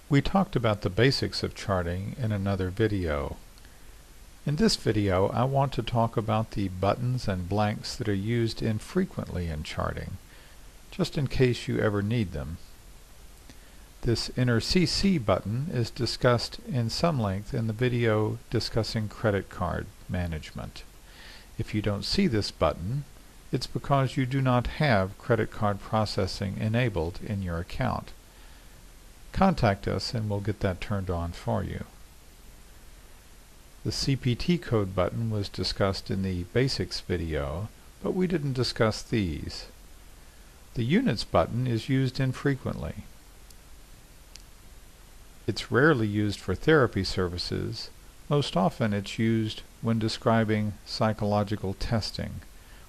We talked about the basics of charting in another video. In this video, I want to talk about the buttons and blanks that are used infrequently in charting, just in case you ever need them. This Enter CC button is discussed in some length in the video discussing credit card management. If you don't see this button, it's because you do not have credit card processing enabled in your account. Contact us and we'll get that turned on for you. The CPT code button was discussed in the basics video, but we didn't discuss these. The units button is used infrequently. It's rarely used for therapy services. Most often it's used when describing psychological testing,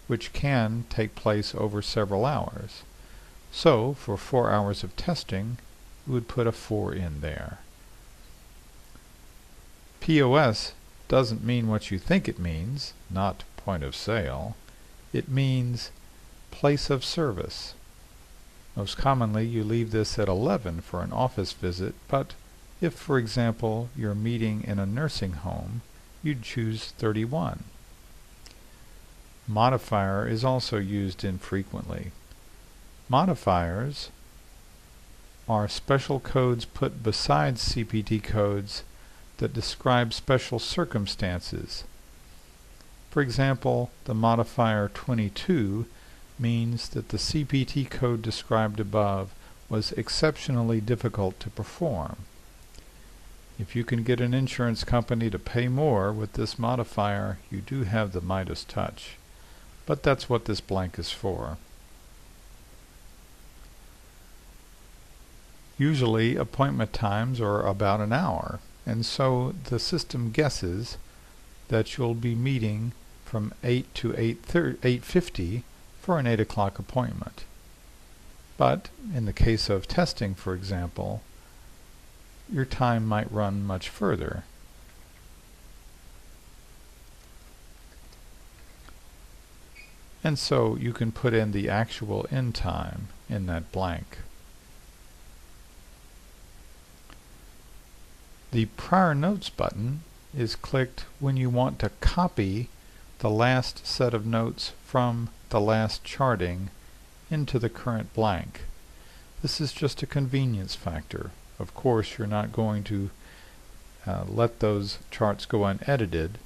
which can take place over several hours. So, for 4 hours of testing, we would put a 4 in there. POS doesn't mean what you think it means, not point of sale. It means place of service. Most commonly you leave this at 11 for an office visit, but if, for example, you're meeting in a nursing home, you'd choose 31. Modifier is also used infrequently. Modifiers are special codes put besides CPT codes that describe special circumstances. For example, the modifier 22 means that the CPT code described above was exceptionally difficult to perform. If you can get an insurance company to pay more with this modifier, you do have the Midas touch. But that's what this blank is for. Usually appointment times are about an hour, and so the system guesses that you'll be meeting from 8 to 8:50 for an 8 o'clock appointment. But in the case of testing, for example, your time might run much further. And so you can put in the actual end time in that blank. The Prior Notes button is clicked when you want to copy the last set of notes from the last charting into the current blank. This is just a convenience factor. Of course, you're not going to let those charts go unedited,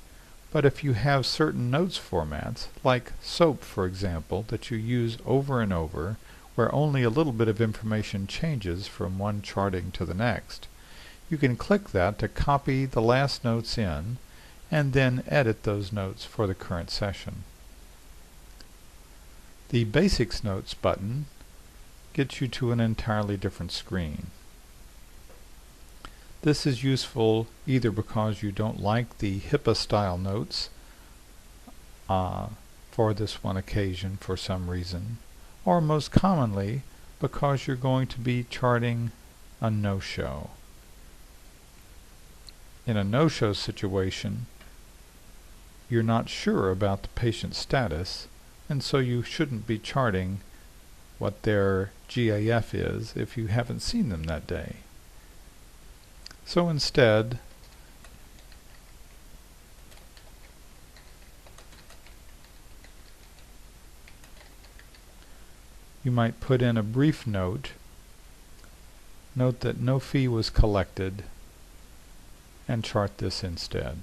but if you have certain notes formats, like SOAP for example, that you use over and over, where only a little bit of information changes from one charting to the next, you can click that to copy the last notes in and then edit those notes for the current session. The Basics Notes button gets you to an entirely different screen. This is useful either because you don't like the HIPAA style notes for this one occasion for some reason, or most commonly because you're going to be charting a no-show. In a no-show situation, you're not sure about the patient's status, and so you shouldn't be charting what their GAF is if you haven't seen them that day. So instead, you might put in a brief note. Note that no fee was collected, and chart this instead.